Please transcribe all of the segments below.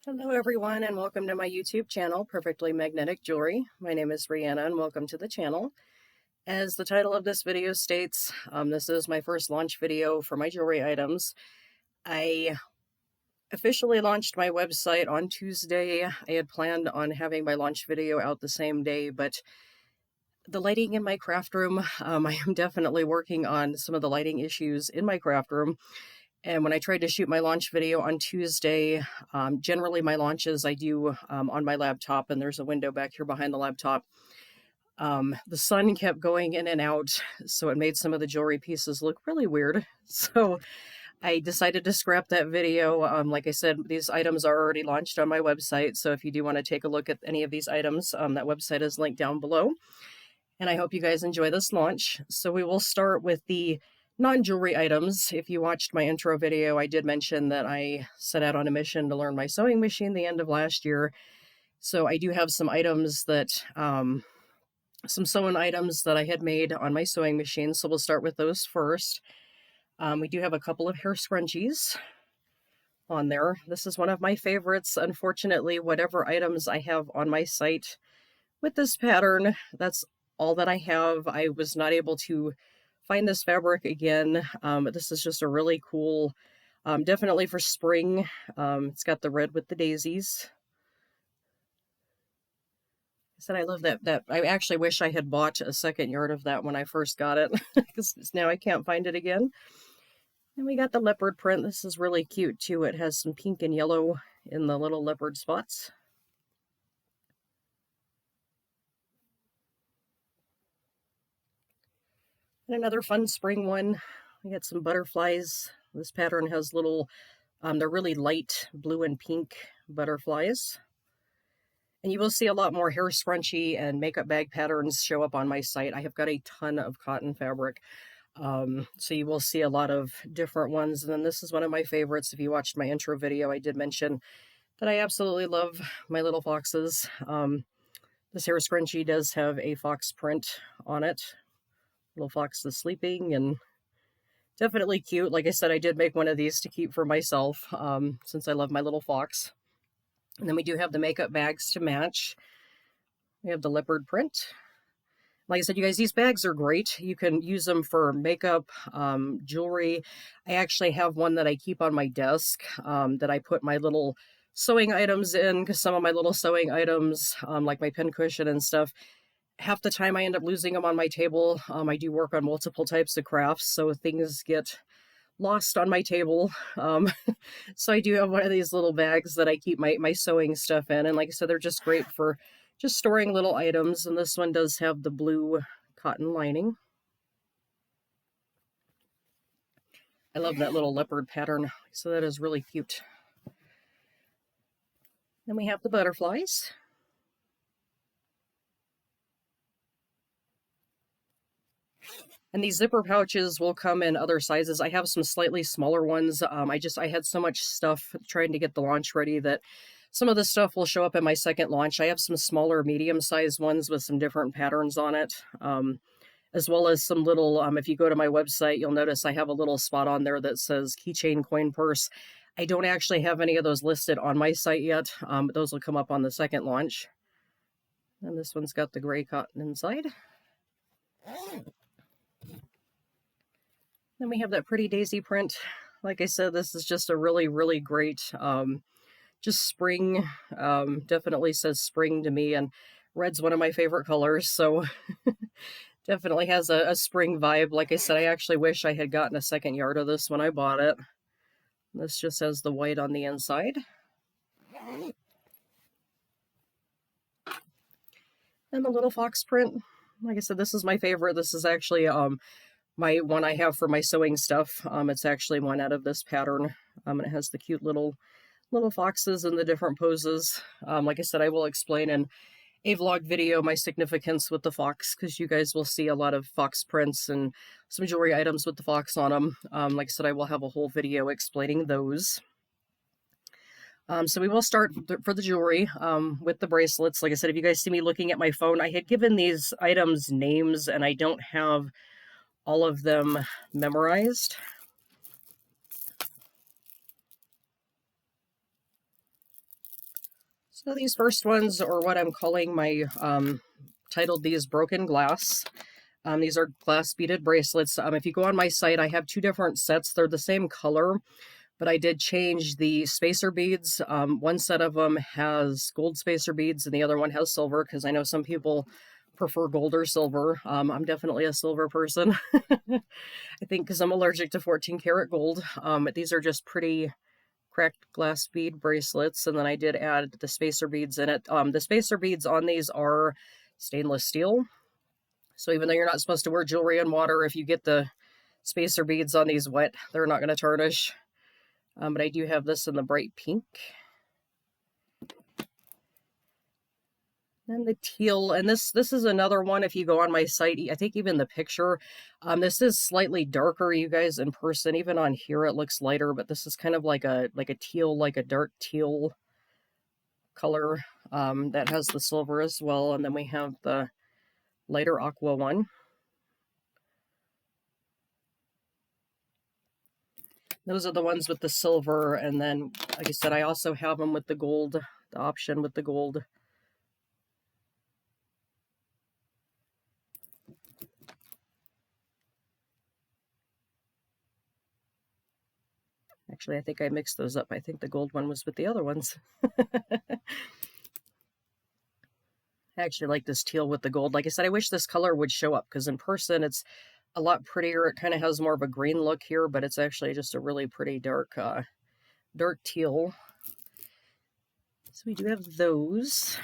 Hello everyone and welcome to my YouTube channel, Perfectly Magnetic Jewelry. My name is Brianna and welcome to the channel. As the title of this video states, this is my first launch video for my jewelry items. I officially launched my website on Tuesday. I had planned on having my launch video out the same day, but the lighting in my craft room, I am definitely working on some of the lighting issues in my craft room. And when I tried to shoot my launch video on Tuesday, generally my launches I do on my laptop, and there's a window back here behind the laptop. The sun kept going in and out, so it made some of the jewelry pieces look really weird. So I decided to scrap that video. Like I said, these items are already launched on my website, so if you do want to take a look at any of these items, that website is linked down below. And I hope you guys enjoy this launch. So we will start with the non-jewelry items. If you watched my intro video, I did mention that I set out on a mission to learn my sewing machine the end of last year. So I do have some items that, some sewn items that I had made on my sewing machine. So we'll start with those first. We do have a couple of hair scrunchies on there. This is one of my favorites. Unfortunately, whatever items I have on my site with this pattern, that's all that I have. I was not able to find this fabric again. This is just a really cool, definitely for spring. It's got the red with the daisies. I said I love that. I actually wish I had bought a second yard of that when I first got it, because now I can't find it again. And we got the leopard print. This is really cute too. It has some pink and yellow in the little leopard spots. And another fun spring one. We got some butterflies. This pattern has little, they're really light blue and pink butterflies. And you will see a lot more hair scrunchie and makeup bag patterns show up on my site. I have got a ton of cotton fabric. So you will see a lot of different ones. And then this is one of my favorites. If you watched my intro video, I did mention that I absolutely love my little foxes. This hair scrunchie does have a fox print on it. Little fox is sleeping and definitely cute. Like I said, I did make one of these to keep for myself, since I love my little fox. And then we do have the makeup bags to match. We have the leopard print. Like I said, you guys, these bags are great. You can use them for makeup, jewelry. I actually have one that I keep on my desk, that I put my little sewing items in, because some of my little sewing items, like my pin cushion and stuff, half the time I end up losing them on my table. I do work on multiple types of crafts, so things get lost on my table. So I do have one of these little bags that I keep my sewing stuff in. And like I said, they're just great for just storing little items. And this one does have the blue cotton lining. I love that little leopard pattern. So that is really cute. Then we have the butterflies. And these zipper pouches will come in other sizes. I have some slightly smaller ones. I had so much stuff trying to get the launch ready that some of the stuff will show up in my second launch. I have some smaller, medium-sized ones with some different patterns on it, as well as some little, if you go to my website, you'll notice I have a little spot on there that says keychain coin purse. I don't actually have any of those listed on my site yet, but those will come up on the second launch. And this one's got the gray cotton inside. Then we have that pretty daisy print. Like I said, this is just a really, really great, just spring, definitely says spring to me, and red's one of my favorite colors, so definitely has a spring vibe. Like I said, I actually wish I had gotten a second yard of this when I bought it. This just has the white on the inside. And the little fox print. Like I said, this is my favorite. This is actually, my one I have for my sewing stuff. It's actually one out of this pattern. And it has the cute little foxes in the different poses. Like I said, I will explain in a vlog video my significance with the fox, because you guys will see a lot of fox prints and some jewelry items with the fox on them. Like I said, I will have a whole video explaining those. So we will start for the jewelry with the bracelets. Like I said, if you guys see me looking at my phone, I had given these items names and I don't have all of them memorized. So these first ones are what I'm calling my, titled these Broken Glass. These are glass beaded bracelets. If you go on my site, I have two different sets. They're the same color, but I did change the spacer beads. One set of them has gold spacer beads and the other one has silver, because I know some people prefer gold or silver. I'm definitely a silver person. I think because I'm allergic to 14 karat gold. These are just pretty cracked glass bead bracelets, and then I did add the spacer beads in it. The spacer beads on these are stainless steel. So even though you're not supposed to wear jewelry in water, if you get the spacer beads on these wet, they're not going to tarnish. But I do have this in the bright pink. And the teal, and this is another one. If you go on my site, I think even the picture, this is slightly darker, you guys, in person. Even on here it looks lighter, but this is kind of like a teal, like a dark teal color that has the silver as well. And then we have the lighter aqua one. Those are the ones with the silver, and then, like I said, I also have them with the gold, the option with the gold. Actually, I think I mixed those up. I think the gold one was with the other ones. I actually like this teal with the gold. Like I said, I wish this color would show up, because in person it's a lot prettier. It kind of has more of a green look here, but it's actually just a really pretty dark teal. So we do have those.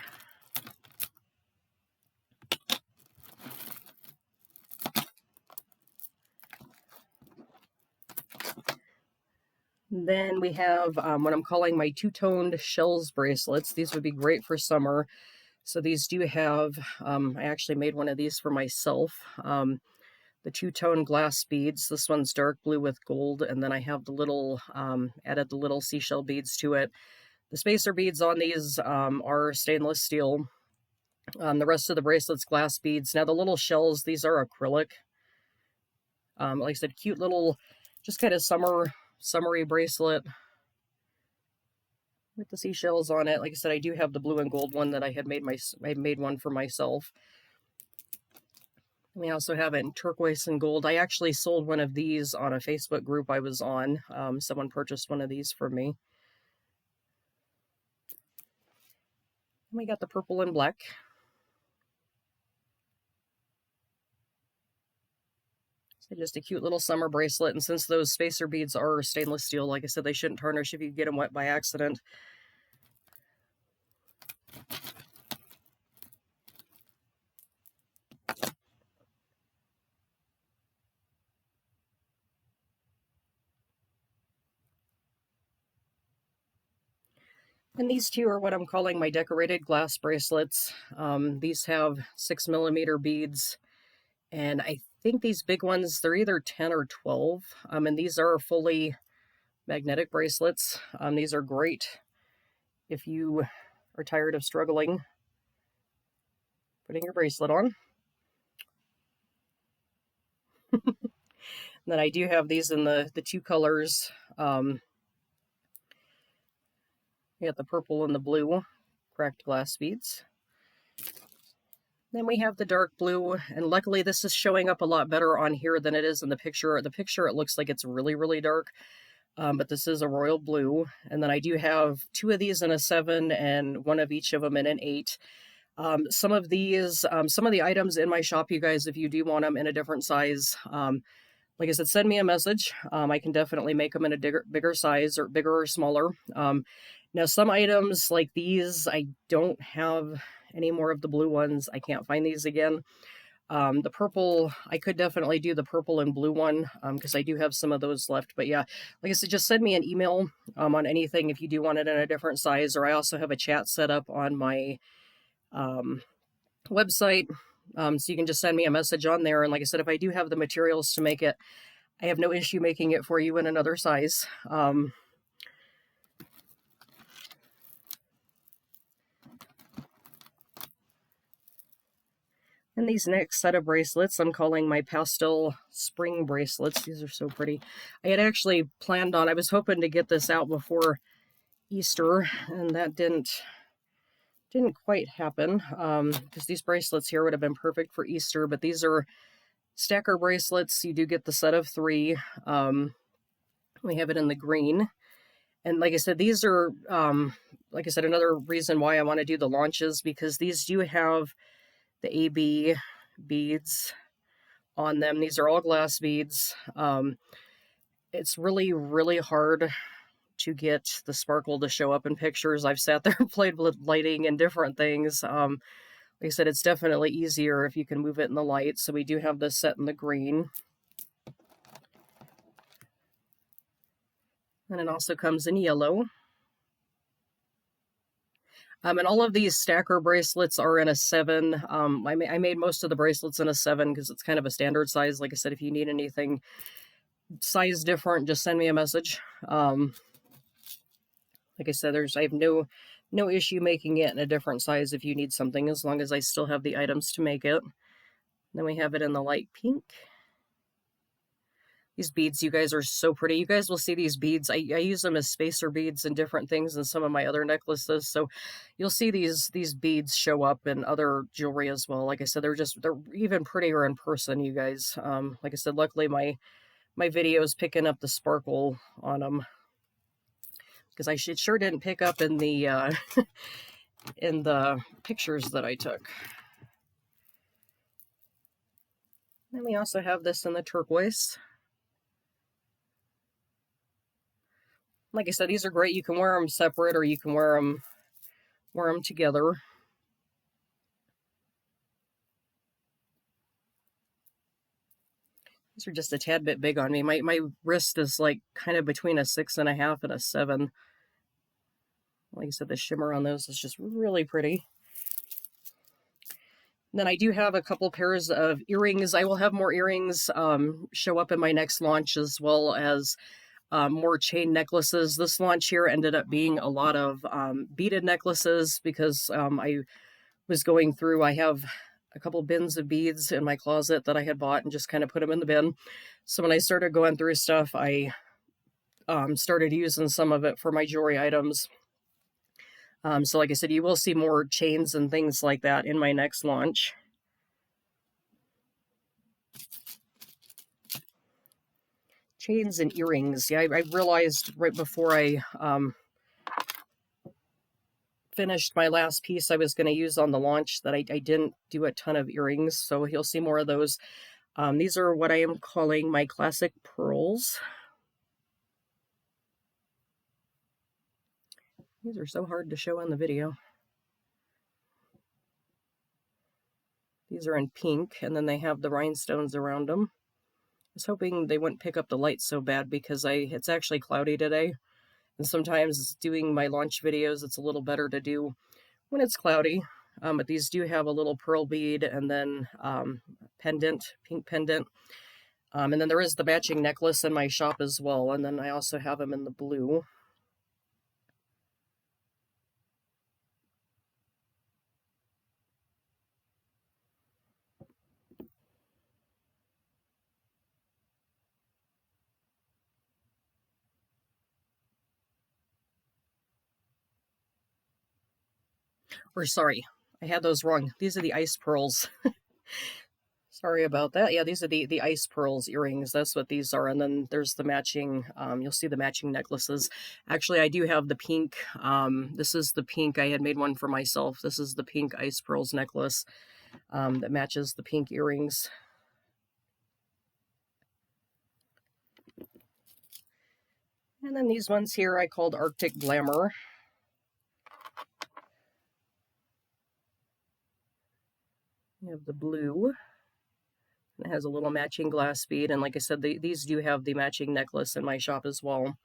Then we have what I'm calling my two-toned shells bracelets. These would be great for summer. So these do have, I actually made one of these for myself. The two-tone glass beads. This one's dark blue with gold, and then I have the little, added the little seashell beads to it. The spacer beads on these are stainless steel. The rest of the bracelet's glass beads. Now the little shells, these are acrylic. Like I said, cute little, just kind of summery bracelet with the seashells on it. Like I said, I do have the blue and gold one that I had made I made one for myself. We also have it in turquoise and gold. I actually sold one of these on a Facebook group I was on. Someone purchased one of these for me. And we got the purple and black. So just a cute little summer bracelet. And since those spacer beads are stainless steel, like I said, they shouldn't tarnish if you get them wet by accident. And these two are what I'm calling my decorated glass bracelets. These have 6mm beads, and I think these big ones, they're either 10 or 12. And these are fully magnetic bracelets. These are great if you are tired of struggling putting your bracelet on. Then I do have these in the two colors. We got the purple and the blue cracked glass beads. Then we have the dark blue, and luckily this is showing up a lot better on here than it is in the picture. The picture, it looks like it's really, really dark, but this is a royal blue. And then I do have two of these in a 7 and one of each of them in an 8. Some of these, some of the items in my shop, you guys, if you do want them in a different size, like I said, send me a message. I can definitely make them in a bigger size, or bigger or smaller. Now, some items like these, I don't have any more of the blue ones. I can't find these again. The purple, I could definitely do the purple and blue one, because I do have some of those left. But yeah, like I said, just send me an email on anything if you do want it in a different size. Or I also have a chat set up on my website. So you can just send me a message on there. And like I said, if I do have the materials to make it, I have no issue making it for you in another size. And these next set of bracelets, I'm calling my pastel spring bracelets. These are so pretty. I had actually planned on, I was hoping to get this out before Easter, and that didn't didn't quite happen, because these bracelets here would have been perfect for Easter, but these are stacker bracelets. You do get the set of 3. We have it in the green. And like I said, these are, like I said, another reason why I want to do the launches, because these do have the AB beads on them. These are all glass beads. It's really, really hard to get the sparkle to show up in pictures. I've sat there and played with lighting and different things. Like I said, it's definitely easier if you can move it in the light. So we do have this set in the green. And it also comes in yellow. And all of these stacker bracelets are in a 7. I made most of the bracelets in a 7 because it's kind of a standard size. Like I said, if you need anything size different, just send me a message. Like I said, I have no issue making it in a different size if you need something, as long as I still have the items to make it. Then we have it in the light pink. These beads, you guys, are so pretty. You guys will see these beads. I use them as spacer beads and different things in some of my other necklaces. So you'll see these beads show up in other jewelry as well. Like I said, they're even prettier in person, you guys. Like I said, luckily my video is picking up the sparkle on them, because it sure didn't pick up in the in the pictures that I took. Then we also have this in the turquoise. Like I said, these are great. You can wear them separate, or you can wear them together. These are just a tad bit big on me. My wrist is like kind of between a 6.5 and a 7. Like I said, the shimmer on those is just really pretty. Then I do have a couple pairs of earrings. I will have more earrings show up in my next launch, as well as more chain necklaces. This launch here ended up being a lot of beaded necklaces, because I was going through, I have a couple bins of beads in my closet that I had bought and just kind of put them in the bin. So when I started going through stuff, I started using some of it for my jewelry items. So like I said, you will see more chains and things like that in my next launch. Chains and earrings. Yeah, I realized right before I finished my last piece I was going to use on the launch that I didn't do a ton of earrings, so you'll see more of those. These are what I am calling my classic pearls. These are so hard to show in the video. These are in pink, and then they have the rhinestones around them. I was hoping they wouldn't pick up the light so bad, because it's actually cloudy today. And sometimes doing my launch videos, it's a little better to do when it's cloudy. But these do have a little pearl bead, and then pendant, pink pendant. And then there is the matching necklace in my shop as well. And then I also have them in the blue. Or sorry, I had those wrong. These are the ice pearls. Sorry about that. Yeah, these are the ice pearls earrings. That's what these are. And then there's the matching, you'll see the matching necklaces. Actually, I do have the pink. This is the pink. I had made one for myself. This is the pink ice pearls necklace that matches the pink earrings. And then these ones here I called Arctic Glamour. You have the blue. It has a little matching glass bead, and like I said, these do have the matching necklace in my shop as well.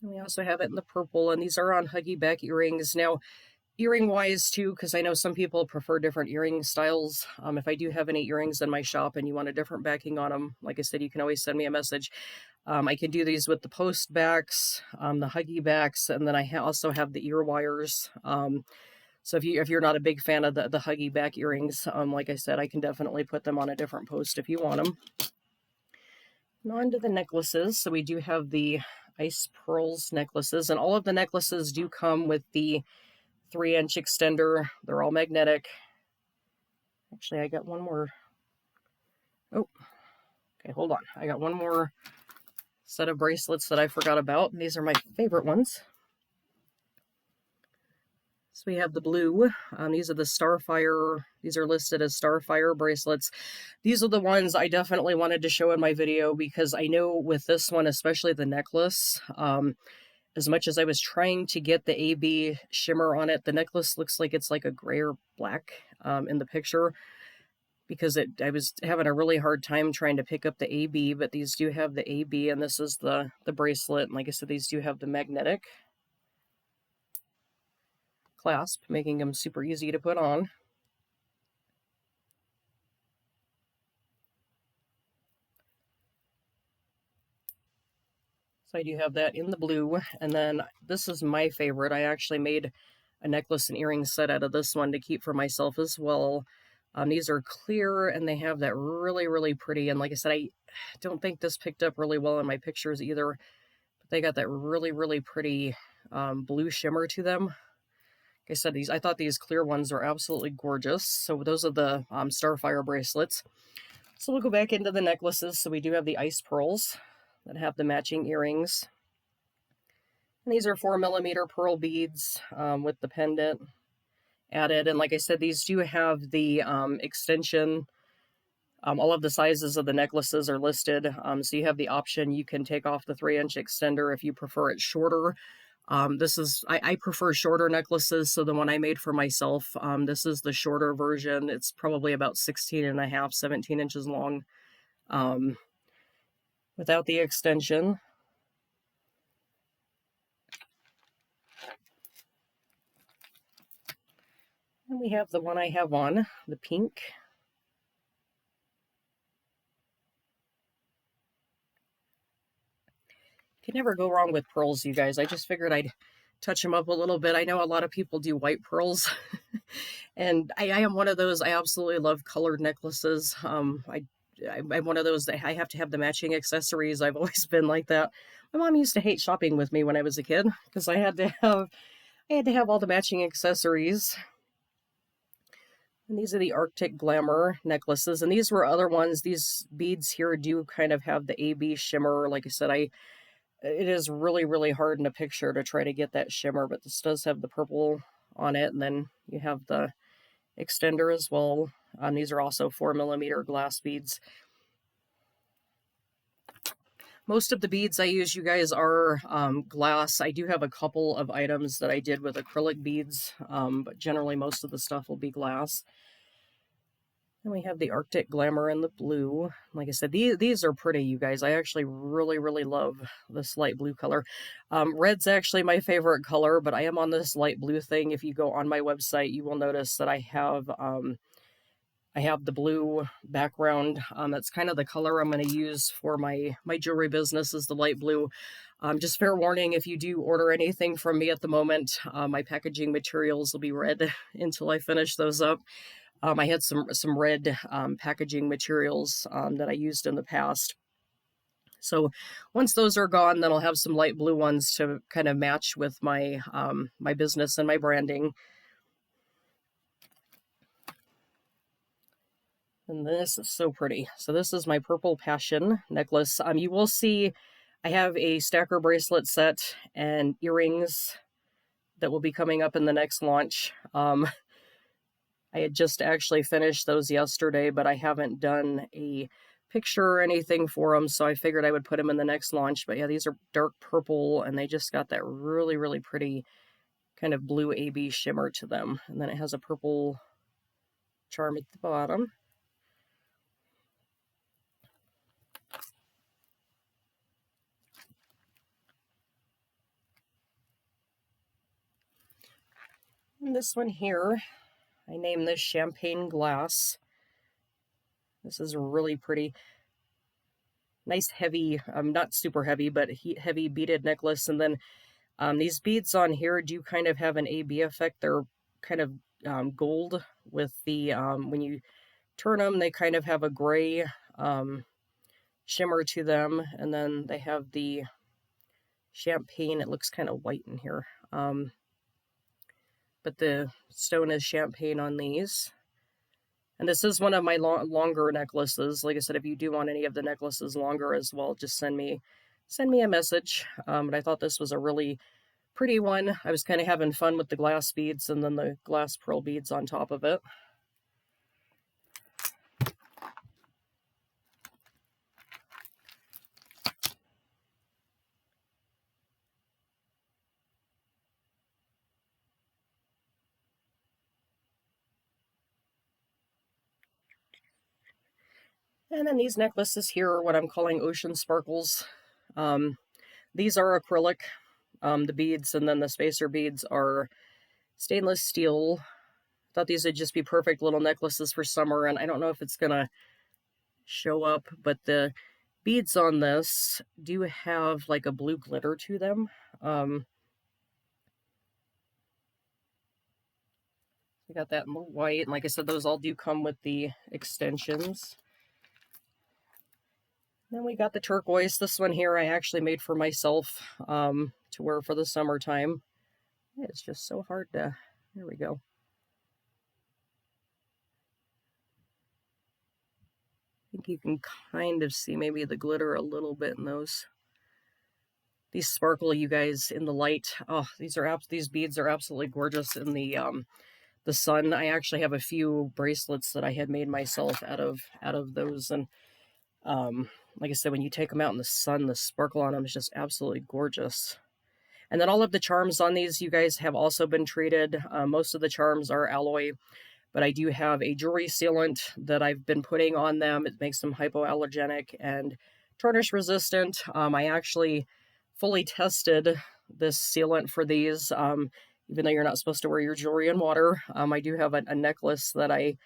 And we also have it in the purple, and these are on huggy back earrings. Now, earring wise too, because I know some people prefer different earring styles. If I do have any earrings in my shop and you want a different backing on them, like I said, you can always send me a message. I can do these with the post backs, the huggy backs, and then I also have the ear wires. So if you're not a big fan of the huggy back earrings, like I said, I can definitely put them on a different post if you want them. And on to the necklaces. So we do have the ice pearls necklaces, and all of the necklaces do come with the 3-inch extender. They're all magnetic. Actually, I got one more. Oh, okay, hold on. I got one more set of bracelets that I forgot about. These are my favorite ones. So we have the blue. These are the Starfire. These are listed as Starfire bracelets. These are the ones I definitely wanted to show in my video because I know with this one, especially the necklace, as much as I was trying to get the AB shimmer on it, the necklace looks like it's like a gray or black in the picture because I was having a really hard time trying to pick up the AB, but these do have the AB, and this is the bracelet. And like I said, these do have the magnetic clasp, making them super easy to put on. So I do have that in the blue, and then this is my favorite. I actually made a necklace and earring set out of this one to keep for myself as well. These are clear, and they have that really, really pretty, and like I said, I don't think this picked up really well in my pictures either, but they got that really, really pretty blue shimmer to them. Like I said, I thought these clear ones are absolutely gorgeous. So those are the Starfire bracelets. So we'll go back into the necklaces. So we do have the ice pearls that have the matching earrings. And these are 4mm pearl beads with the pendant added. And like I said, these do have the extension. All of the sizes of the necklaces are listed. So you have the option. You can take off the 3-inch extender if you prefer it shorter. I prefer shorter necklaces, so the one I made for myself, this is the shorter version. It's probably about 16.5, 17 inches long, without the extension. And we have the one I have on, the pink. Can never go wrong with pearls, you guys. I just figured I'd touch them up a little bit. I know a lot of people do white pearls, and I am one of those. I absolutely love colored necklaces. I'm one of those that I have to have the matching accessories. I've always been like that. My mom used to hate shopping with me when I was a kid because I had to have all the matching accessories. And these are the Arctic Glamour necklaces, and these were other ones. These beads here do kind of have the AB shimmer. Like I said, it is really, really hard in a picture to try to get that shimmer, but this does have the purple on it, and then you have the extender as well. These are also 4mm glass beads. Most of the beads I use, you guys, are glass. I do have a couple of items that I did with acrylic beads, but generally most of the stuff will be glass. And we have the Arctic Glamour in the blue. Like I said, these are pretty, you guys. I actually really, really love this light blue color. Red's actually my favorite color, but I am on this light blue thing. If you go on my website, you will notice that I have the blue background. That's kind of the color I'm going to use for my jewelry business, is the light blue. Just fair warning, if you do order anything from me at the moment, my packaging materials will be red until I finish those up. I had some red packaging materials that I used in the past. So once those are gone, then I'll have some light blue ones to kind of match with my my business and my branding. And this is so pretty. So this is my Purple Passion necklace. You will see I have a stacker bracelet set and earrings that will be coming up in the next launch. I had just actually finished those yesterday, but I haven't done a picture or anything for them, so I figured I would put them in the next launch. But yeah, these are dark purple, and they just got that really, really pretty kind of blue AB shimmer to them. And then it has a purple charm at the bottom. And this one here, I named this Champagne Glass. This is really pretty. Nice heavy, not super heavy, but heavy beaded necklace. And then these beads on here do kind of have an AB effect. They're kind of gold with the, when you turn them, they kind of have a gray shimmer to them. And then they have the champagne. It looks kind of white in here. But the stone is champagne on these. And this is one of my longer necklaces. Like I said, if you do want any of the necklaces longer as well, just send me a message. But I thought this was a really pretty one. I was kind of having fun with the glass beads and then the glass pearl beads on top of it. And then these necklaces here are what I'm calling ocean sparkles. These are acrylic, the beads, and then the spacer beads are stainless steel. Thought these would just be perfect little necklaces for summer, and I don't know if it's gonna show up, but the beads on this do have like a blue glitter to them. We got that in the white, and like I said, those all do come with the extensions. Then we got the turquoise. This one here I actually made for myself to wear for the summertime. It's just so hard to, there we go. I think you can kind of see maybe the glitter a little bit in those. These sparkle, you guys, in the light. Oh, these beads are absolutely gorgeous in the sun. I actually have a few bracelets that I had made myself out of those, and like I said, when you take them out in the sun, the sparkle on them is just absolutely gorgeous. And then all of the charms on these, you guys, have also been treated. Most of the charms are alloy, but I do have a jewelry sealant that I've been putting on them. It makes them hypoallergenic and tarnish resistant. I actually fully tested this sealant for these, even though you're not supposed to wear your jewelry in water. I do have a necklace that I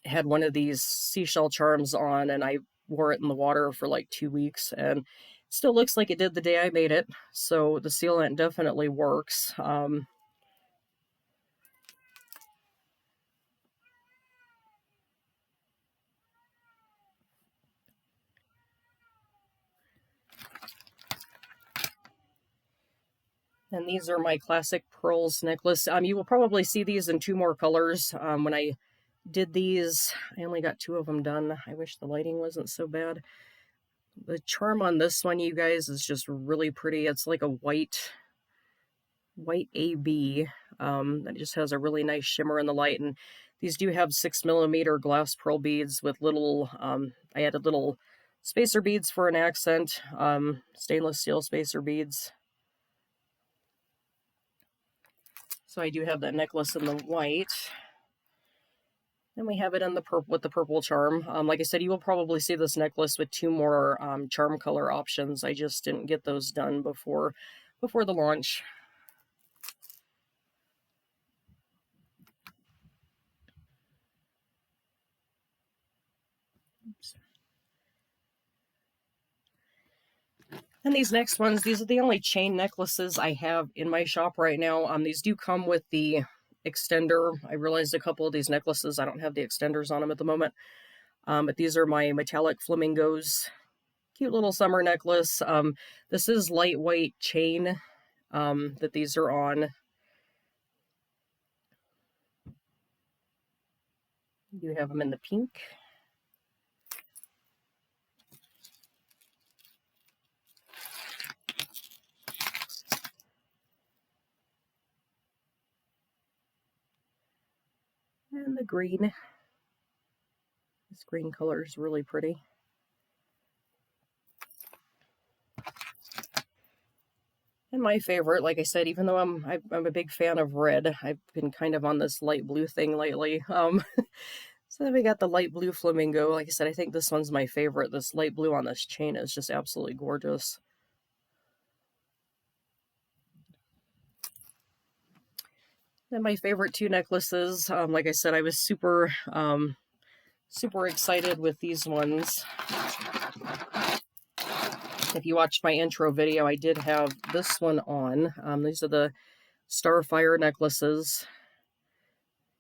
had one of these seashell charms on, and I wore it in the water for like 2 weeks, and it still looks like it did the day I made it. So the sealant definitely works. And these are my classic pearls necklace. You will probably see these in 2 more colors. When I did these, I only got 2 of them done. I wish the lighting wasn't so bad. The charm on this one, you guys, is just really pretty. It's like a white AB that just has a really nice shimmer in the light. And these do have 6mm glass pearl beads with little, I added little spacer beads for an accent, stainless steel spacer beads. So I do have that necklace in the white. Then we have it in the purple with the purple charm. Like I said, you will probably see this necklace with 2 more charm color options. I just didn't get those done before the launch. Oops. And these next ones, these are the only chain necklaces I have in my shop right now. These do come with the extender. I realized a couple of these necklaces, I don't have the extenders on them at the moment. But these are my metallic flamingos. Cute little summer necklace. This is lightweight chain that these are on. You have them in the pink. And the green. This green color is really pretty. And my favorite, like I said, even though I'm a big fan of red, I've been kind of on this light blue thing lately. So then we got the light blue flamingo. Like I said, I think this one's my favorite. This light blue on this chain is just absolutely gorgeous. Then my favorite 2 necklaces. Like I said, I was super excited with these ones. If you watched my intro video, I did have this one on. These are the Starfire necklaces.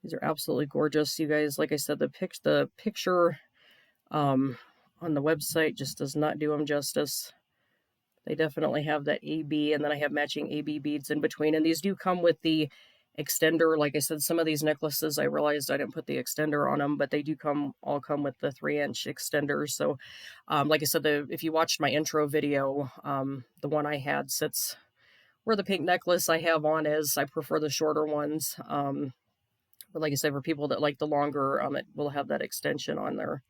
These are absolutely gorgeous, you guys. Like I said, the picture on the website just does not do them justice. They definitely have that AB, and then I have matching AB beads in between. And these do come with the extender. Like I said, some of these necklaces, I realized I didn't put the extender on them, but they do all come with the 3-inch extenders. So like I said, if you watched my intro video, the one I had sits where the pink necklace I have on is. I prefer the shorter ones. But like I said, for people that like the longer, it will have that extension on there.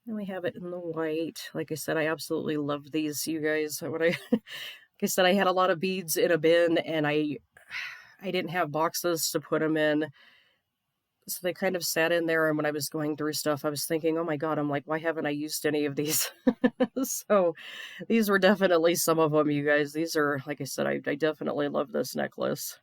And we have it in the white. Like I said, I absolutely love these, you guys. Like I said, I had a lot of beads in a bin, and I didn't have boxes to put them in. So they kind of sat in there, and when I was going through stuff, I was thinking, oh my God, I'm like, why haven't I used any of these? So these were definitely some of them, you guys. These are, like I said, I definitely love this necklace.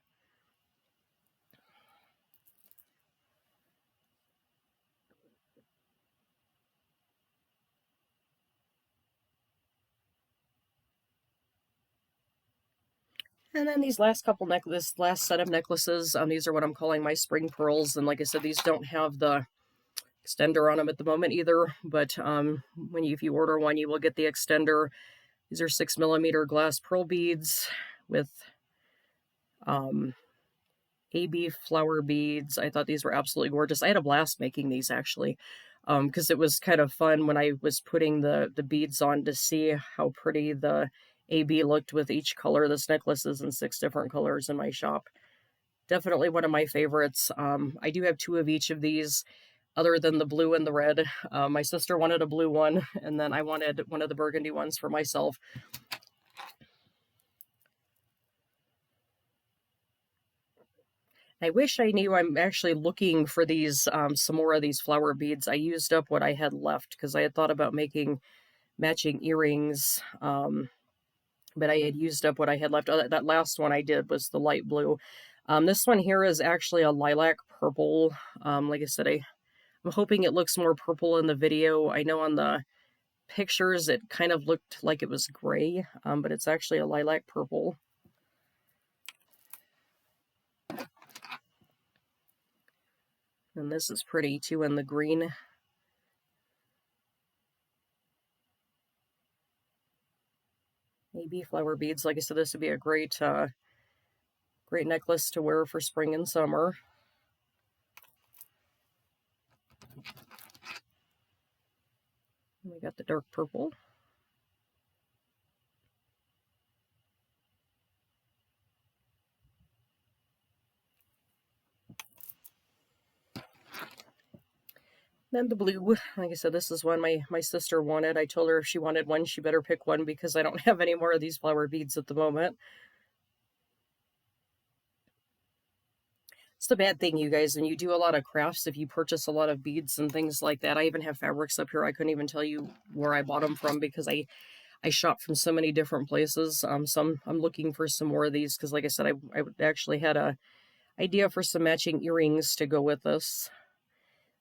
And then these last this last set of necklaces, these are what I'm calling my spring pearls. And like I said, these don't have the extender on them at the moment either, but if you order one, you will get the extender. These are 6mm glass pearl beads with AB flower beads. I thought these were absolutely gorgeous. I had a blast making these, actually, because it was kind of fun when I was putting the beads on to see how pretty the AB looked with each color. This necklace is in 6 different colors in my shop. Definitely one of my favorites. I do have 2 of each of these, other than the blue and the red. My sister wanted a blue one, and then I wanted one of the burgundy ones for myself. I wish I knew. I'm actually looking for these, some more of these flower beads. I used up what I had left because I had thought about making matching earrings, but I had used up what I had left. That last one I did was the light blue. This one here is actually a lilac purple. Like I said, I'm hoping it looks more purple in the video. I know on the pictures it kind of looked like it was gray, but it's actually a lilac purple. And this is pretty too in the green. Maybe flower beads. Like I said, this would be a great great necklace to wear for spring and summer. We got the dark purple. Then the blue, like I said, this is one my sister wanted. I told her if she wanted one, she better pick one because I don't have any more of these flower beads at the moment. It's the bad thing, you guys, and you do a lot of crafts, if you purchase a lot of beads and things like that. I even have fabrics up here. I couldn't even tell you where I bought them from because I shop from so many different places. So I'm looking for some more of these because, like I said, I actually had a idea for some matching earrings to go with this.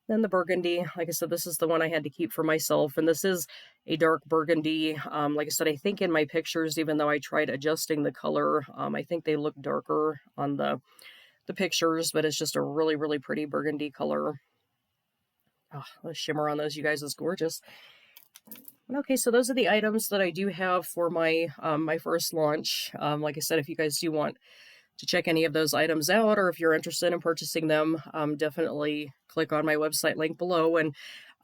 Then the burgundy, like I said, this is the one I had to keep for myself, and this is a dark burgundy. Like I said, I think in my pictures, even though I tried adjusting the color, I think they look darker on the pictures, but it's just a really, really pretty burgundy color. Oh, the shimmer on those, you guys, is gorgeous. Okay, so those are the items that I do have for my my first launch. Like I said, if you guys do want to check any of those items out, or if you're interested in purchasing them, definitely click on my website link below. And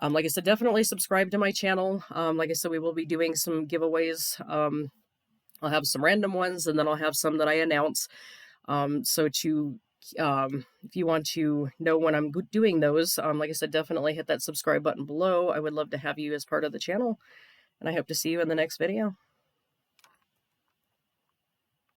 like I said, definitely subscribe to my channel. Like I said, we will be doing some giveaways. I'll have some random ones, and then I'll have some that I announce. So if you want to know when I'm doing those, like I said, definitely hit that subscribe button below. I would love to have you as part of the channel, and I hope to see you in the next video.